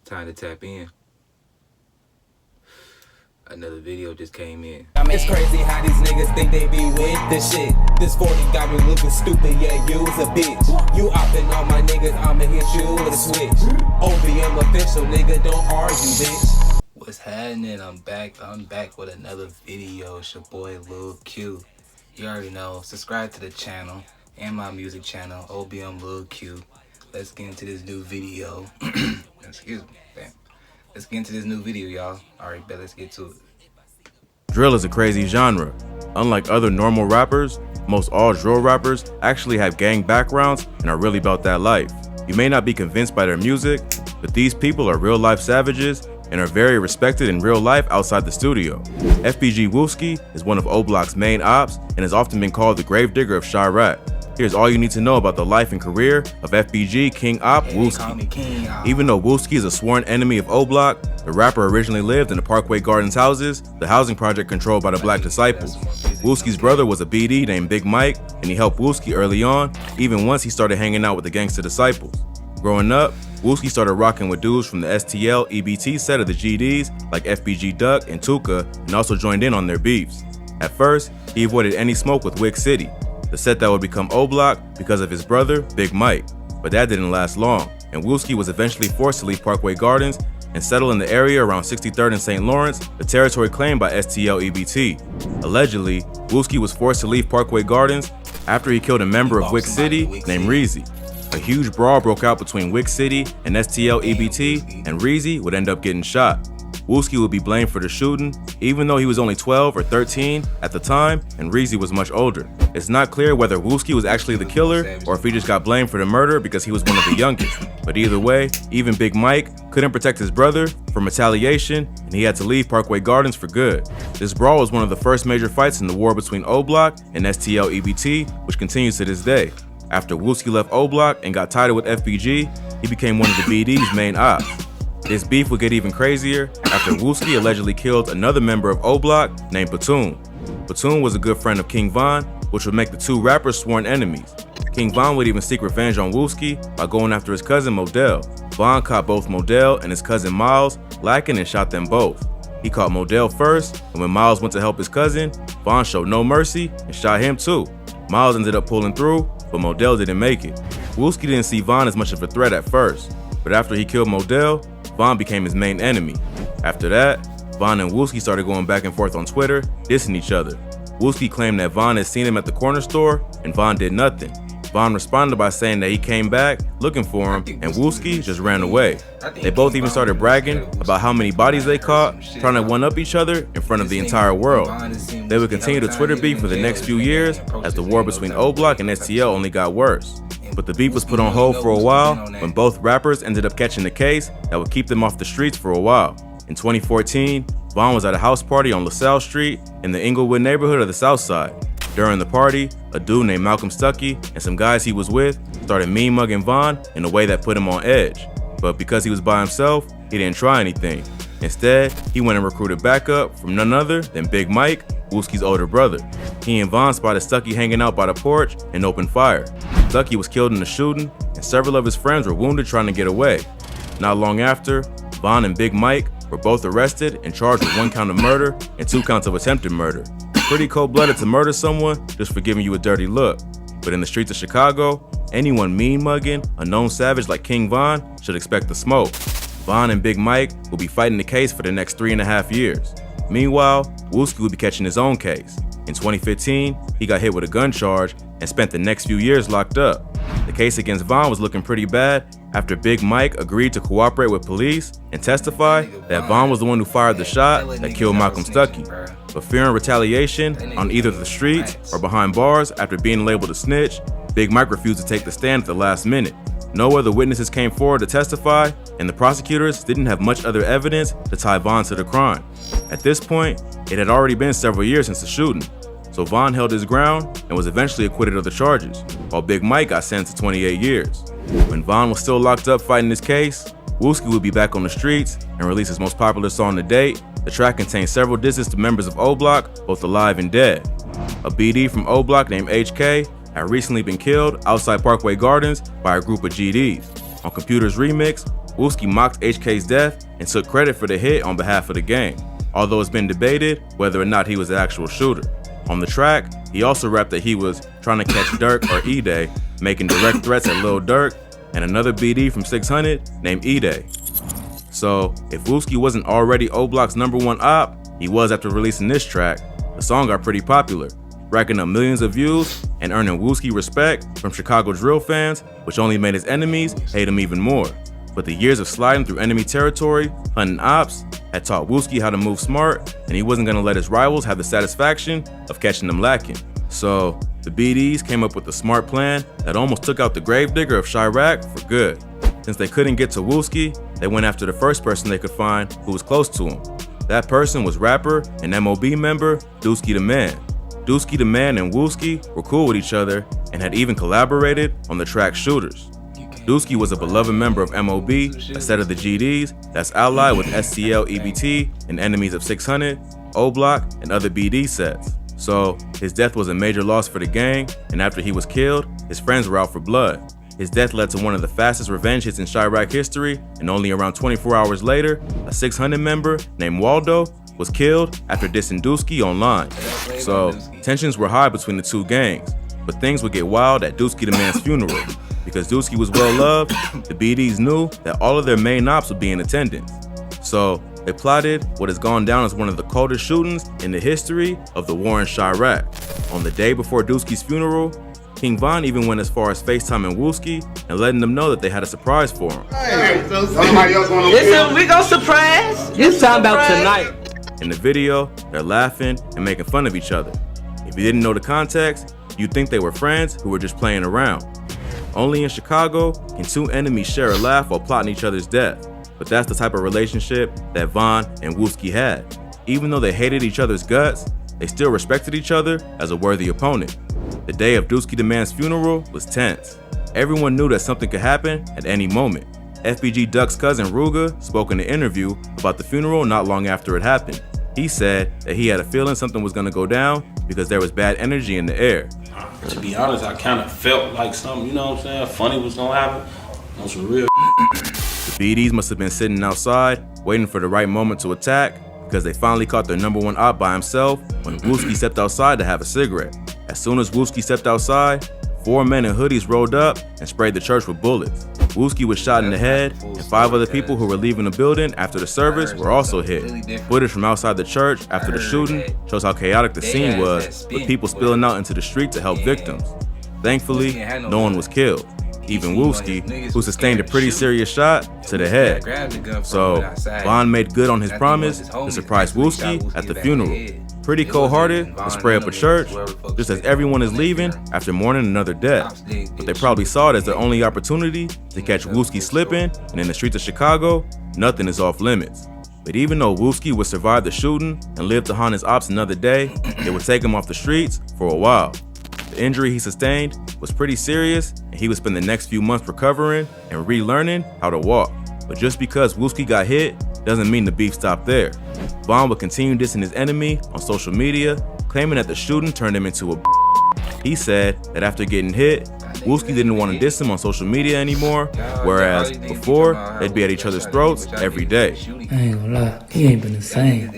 Time to tap in. Another video just came in. It's crazy how these niggas think they be with this shit. This 40 got me looking stupid, yeah, you's a bitch. You opting on my niggas, I'ma hit you with a switch. OBM official, nigga, don't argue, bitch. What's happening? I'm back with another video. It's your boy Lil Q. You already know, subscribe to the channel and my music channel, OBM Lil Q. Let's get into this new video. Excuse me, damn. Let's get into this new video, y'all. Alright, bet, let's get to it. Drill is a crazy genre. Unlike other normal rappers, most all drill rappers actually have gang backgrounds and are really about that life. You may not be convinced by their music, but these people are real life savages and are very respected in real life outside the studio. FBG Wooski is one of O Block's main ops and has often been called the gravedigger of Chiraq. Here's all you need to know about the life and career of FBG King Op Wooski. Even though Wooski is a sworn enemy of O Block, the rapper originally lived in the Parkway Gardens houses, the housing project controlled by the Black Disciples. Wooski's brother was a BD named Big Mike, and he helped Wooski early on, even once he started hanging out with the Gangsta Disciples. Growing up, Wooski started rocking with dudes from the STL EBT set of the GDs like FBG Duck and Tuka, and also joined in on their beefs. At first, he avoided any smoke with Wick City, the set that would become O Block because of his brother, Big Mike. But that didn't last long, and Wooski was eventually forced to leave Parkway Gardens and settle in the area around 63rd and St. Lawrence, the territory claimed by STL EBT. Allegedly, Wooski was forced to leave Parkway Gardens after he killed a member of Wick City named Reezy. A huge brawl broke out between Wick City and STL EBT, and Reezy would end up getting shot. Wooski would be blamed for the shooting, even though he was only 12 or 13 at the time, and Reezy was much older. It's not clear whether Wooski was actually the killer or if he just got blamed for the murder because he was one of the youngest. But either way, even Big Mike couldn't protect his brother from retaliation, and he had to leave Parkway Gardens for good. This brawl was one of the first major fights in the war between O Block and STL EBT, which continues to this day. After Wooski left O Block and got tied with FBG, he became one of the BD's main ops. This beef would get even crazier after Wooski allegedly killed another member of O Block named Platoon. Platoon was a good friend of King Von, which would make the two rappers sworn enemies. King Von would even seek revenge on Wooski by going after his cousin Modell. Von caught both Modell and his cousin Miles lacking and shot them both. He caught Modell first, and when Miles went to help his cousin, Von showed no mercy and shot him too. Miles ended up pulling through, but Modell didn't make it. Wooski didn't see Von as much of a threat at first, but after he killed Modell, Von became his main enemy. After that, Von and Wooski started going back and forth on Twitter, dissing each other. Wooski claimed that Von had seen him at the corner store, and Von did nothing. Von responded by saying that he came back looking for him, and Wooski just ran away. They both even started bragging about how many bodies they caught, trying to one-up each other in front of the entire world. They would continue the Twitter beef for the next few years as the war between O Block and STL only got worse. But the beef was put on hold for a while when both rappers ended up catching a case that would keep them off the streets for a while. In 2014, Von was at a house party on LaSalle Street in the Inglewood neighborhood of the South Side. During the party, a dude named Malcolm Stuckey and some guys he was with started mean mugging Von in a way that put him on edge. But because he was by himself, he didn't try anything. Instead, he went and recruited backup from none other than Big Mike, Wooski's older brother. He and Von spotted Stuckey hanging out by the porch and opened fire. Stuckey was killed in the shooting, and several of his friends were wounded trying to get away. Not long after, Von and Big Mike were both arrested and charged with 1 count of murder and 2 counts of attempted murder. Pretty cold-blooded to murder someone just for giving you a dirty look. But in the streets of Chicago, anyone mean mugging a known savage like King Von should expect the smoke. Von and Big Mike will be fighting the case for the next 3.5 years. Meanwhile, Wooski will be catching his own case. In 2015, he got hit with a gun charge and spent the next few years locked up. The case against Von was looking pretty bad after Big Mike agreed to cooperate with police and testify that Von was the one who fired the shot that killed Malcolm Stuckey. But fearing retaliation on either the streets or behind bars after being labeled a snitch, Big Mike refused to take the stand at the last minute. No other witnesses came forward to testify, and the prosecutors didn't have much other evidence to tie Von to the crime. At this point, it had already been several years since the shooting, so Von held his ground and was eventually acquitted of the charges, while Big Mike got sentenced to 28 years. When Von was still locked up fighting this case, Wooski would be back on the streets and release his most popular song to date. The track contains several disses to members of O Block, both alive and dead. A BD from O Block named HK had recently been killed outside Parkway Gardens by a group of GDs. On Computer's remix, Wooski mocked HK's death and took credit for the hit on behalf of the gang, although it's been debated whether or not he was the actual shooter. On the track, he also rapped that he was trying to catch Dirk or E-Day, making direct threats at Lil Durk and another BD from 600 named E-Day. So, if Wooski wasn't already O Block's #1 op, he was after releasing this track. The song got pretty popular, racking up millions of views and earning Wooski respect from Chicago drill fans, which only made his enemies hate him even more. But the years of sliding through enemy territory, hunting ops, had taught Wooski how to move smart, and he wasn't gonna let his rivals have the satisfaction of catching them lacking. So, the BDs came up with a smart plan that almost took out the gravedigger of Chiraq for good. Since they couldn't get to Wooski, they went after the first person they could find who was close to him. That person was rapper and MOB member Dooski the Man. Dooski the Man and Wooski were cool with each other and had even collaborated on the track Shooters. Dooski was a beloved member of MOB, a set of the GDs that's allied with STL, EBT, and enemies of 600, O Block, and other BD sets. So, his death was a major loss for the gang, and after he was killed, his friends were out for blood. His death led to one of the fastest revenge hits in Chiraq history, and only around 24 hours later, a 600 member named Waldo was killed after dissing Dooski online. So, tensions were high between the two gangs, but things would get wild at Dooski the Man's funeral. Because Dooski was well loved, the BDs knew that all of their main ops would be in attendance. So, they plotted what has gone down as one of the coldest shootings in the history of the war in Chiraq. On the day before Dooski's funeral, King Von even went as far as FaceTiming Wooski and letting them know that they had a surprise for him. Listen, we gonna surprise. It's time about tonight. In the video, they're laughing and making fun of each other. If you didn't know the context, you'd think they were friends who were just playing around. Only in Chicago can two enemies share a laugh while plotting each other's death, but that's the type of relationship that Von and Wooski had. Even though they hated each other's guts, they still respected each other as a worthy opponent. The day of Dooski the Man's funeral was tense. Everyone knew that something could happen at any moment. FBG Duck's cousin Ruga spoke in an interview about the funeral not long after it happened. He said that he had a feeling something was gonna go down because there was bad energy in the air. To be honest, I kind of felt like something, you know what I'm saying, funny was gonna happen. On some real. The BDs must have been sitting outside, waiting for the right moment to attack, because they finally caught their #1 op by himself when Wooski stepped outside to have a cigarette. As soon as Wooski stepped outside, 4 men in hoodies rolled up and sprayed the church with bullets. Wooski was shot in the head, and 5 other people who were leaving the building after the service were also hit. Footage from outside the church after the shooting shows how chaotic the scene was, with people spilling out into the street to help victims. Thankfully, no one was killed, even Wooski, who sustained a pretty serious shot to the head. So, Von made good on his promise to surprise Wooski at the funeral. Pretty cold-hearted to spray up a church just as everyone is leaving after mourning another death. But they probably saw it as their only opportunity to catch Wooski slipping, and in the streets of Chicago, nothing is off limits. But even though Wooski would survive the shooting and live to haunt his ops another day, it would take him off the streets for a while. The injury he sustained was pretty serious, and he would spend the next few months recovering and relearning how to walk. But just because Wooski got hit doesn't mean the beef stopped there. Von would continue dissing his enemy on social media, claiming that the shooting turned him into a He said that after getting hit, Wooski didn't want to diss him on social media anymore, whereas before, they'd be at each other's throats every day. I ain't gonna lie, he ain't been the same.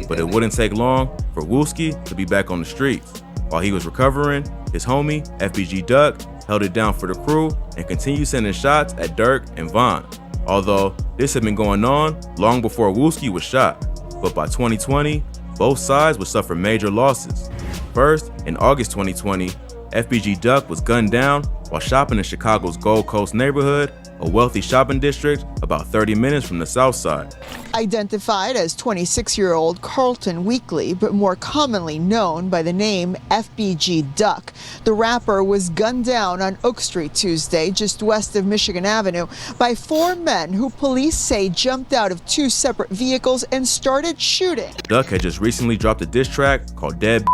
But it wouldn't take long for Wooski to be back on the streets. While he was recovering, his homie, FBG Duck, held it down for the crew and continued sending shots at Dirk and Von. Although this had been going on long before Wooski was shot. But by 2020, both sides would suffer major losses. First, in August 2020, FBG Duck was gunned down while shopping in Chicago's Gold Coast neighborhood, a wealthy shopping district about 30 minutes from the south side. Identified as 26-year-old Carlton Weekly, but more commonly known by the name FBG Duck, the rapper was gunned down on Oak Street Tuesday, just west of Michigan Avenue, by 4 men who police say jumped out of 2 separate vehicles and started shooting. Duck had just recently dropped a diss track called Dead,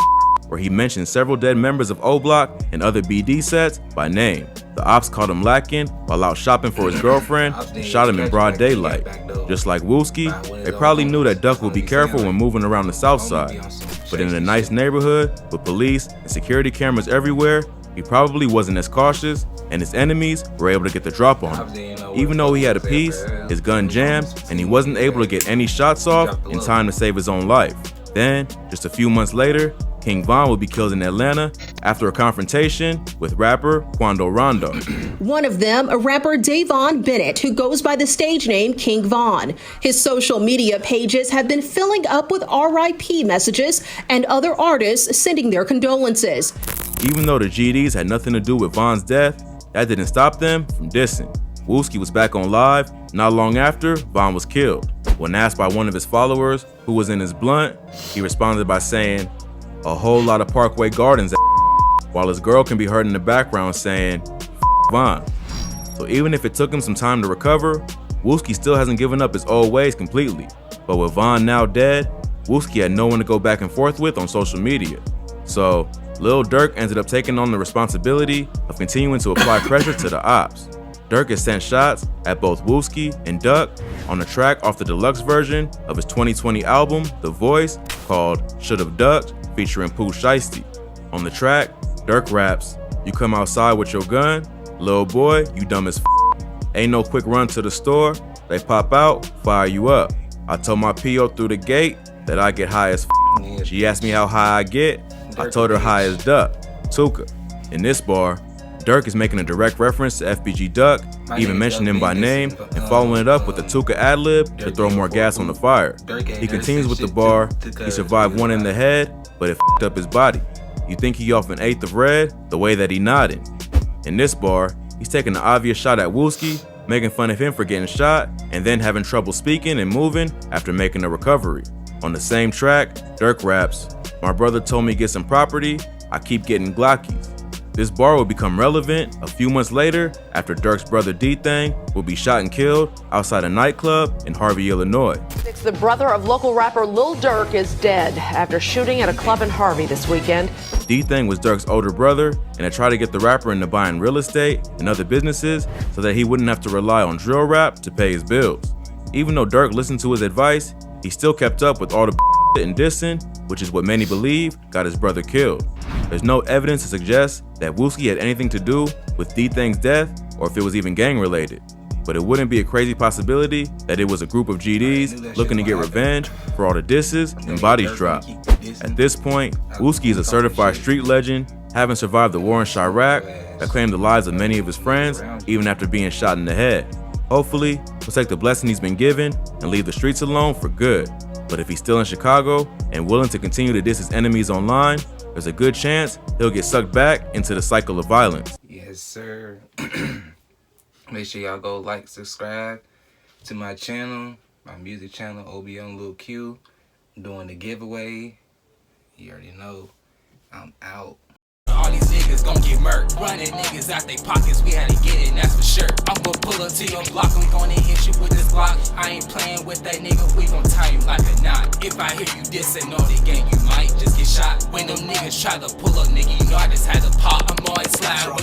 where he mentioned several dead members of O Block and other BD sets by name. The ops caught him lacking while out shopping for his girlfriend and shot him in broad daylight. Just like Wooski, they probably knew that Duck would be careful when moving around the south side. But in a nice neighborhood with police and security cameras everywhere, he probably wasn't as cautious and his enemies were able to get the drop on him. Even though he had a piece, his gun jammed, and he wasn't able to get any shots off in time to save his own life. Then, just a few months later, King Von would be killed in Atlanta after a confrontation with rapper Quando Rondo. One of them, a rapper Davon Bennett, who goes by the stage name King Von. His social media pages have been filling up with RIP messages and other artists sending their condolences. Even though the GDs had nothing to do with Von's death, that didn't stop them from dissing. Wooski was back on live not long after Von was killed. When asked by one of his followers who was in his blunt, he responded by saying, "A whole lot of Parkway Gardens," while his girl can be heard in the background saying, Von. So even if it took him some time to recover, Wooski still hasn't given up his old ways completely. But with Von now dead, Wooski had no one to go back and forth with on social media. So Lil Durk ended up taking on the responsibility of continuing to apply pressure to the ops. Durk has sent shots at both Wooski and Duck on a track off the deluxe version of his 2020 album, The Voice, called Should've Ducked, featuring Pooh Shiesty. On the track, Durk raps, "You come outside with your gun, lil' boy, you dumb as f***. Ain't no quick run to the store, they pop out, fire you up. I told my P.O. through the gate that I get high as f***. She asked me how high I get, I told her high as Duck, Tuka." In this bar, Durk is making a direct reference to FBG Duck, even mentioning him by name and following it up with a Tuka ad-lib to throw more gas on the fire. He continues with the bar, he survived one in the head, but it f***ed up his body. You think he off an eighth of red, the way that he nodded. In this bar, he's taking an obvious shot at Wooski, making fun of him for getting shot, and then having trouble speaking and moving after making a recovery. On the same track, Durk raps, "My brother told me get some property, I keep getting Glockies." This bar will become relevant a few months later after Durk's brother D-Thang will be shot and killed outside a nightclub in Harvey, Illinois. The brother of local rapper Lil Durk is dead after shooting at a club in Harvey this weekend. D-Thang was Durk's older brother and had tried to get the rapper into buying real estate and other businesses so that he wouldn't have to rely on drill rap to pay his bills. Even though Durk listened to his advice, he still kept up with all the and dissing, which is what many believe got his brother killed. There's no evidence to suggest that Wooski had anything to do with D-Thang's death or if it was even gang related. But it wouldn't be a crazy possibility that it was a group of GDs looking to get revenge for all the disses and bodies dropped. At this point, Wooski is a certified street legend, having survived the war in Chiraq that claimed the lives of many of his friends even after being shot in the head. Hopefully, he'll take the blessing he's been given and leave the streets alone for good. But if he's still in Chicago and willing to continue to diss his enemies online, there's a good chance he'll get sucked back into the cycle of violence. Yes, sir. Make sure y'all go like, subscribe to my channel, my music channel, OBM Lil Q. I'm doing the giveaway. You already know. I'm out. All these niggas gon' get murked. Running niggas out they pockets, we had to get it, and that's for sure. I'm gon' pull up to your block, I'm gonna hit you with this block. I ain't playing with that nigga, we gon' tie you like a knot. If I hear you dissing on the gang, you might just get shot. When them niggas try to pull up, nigga, you know I just had to pop. I'm always sliding.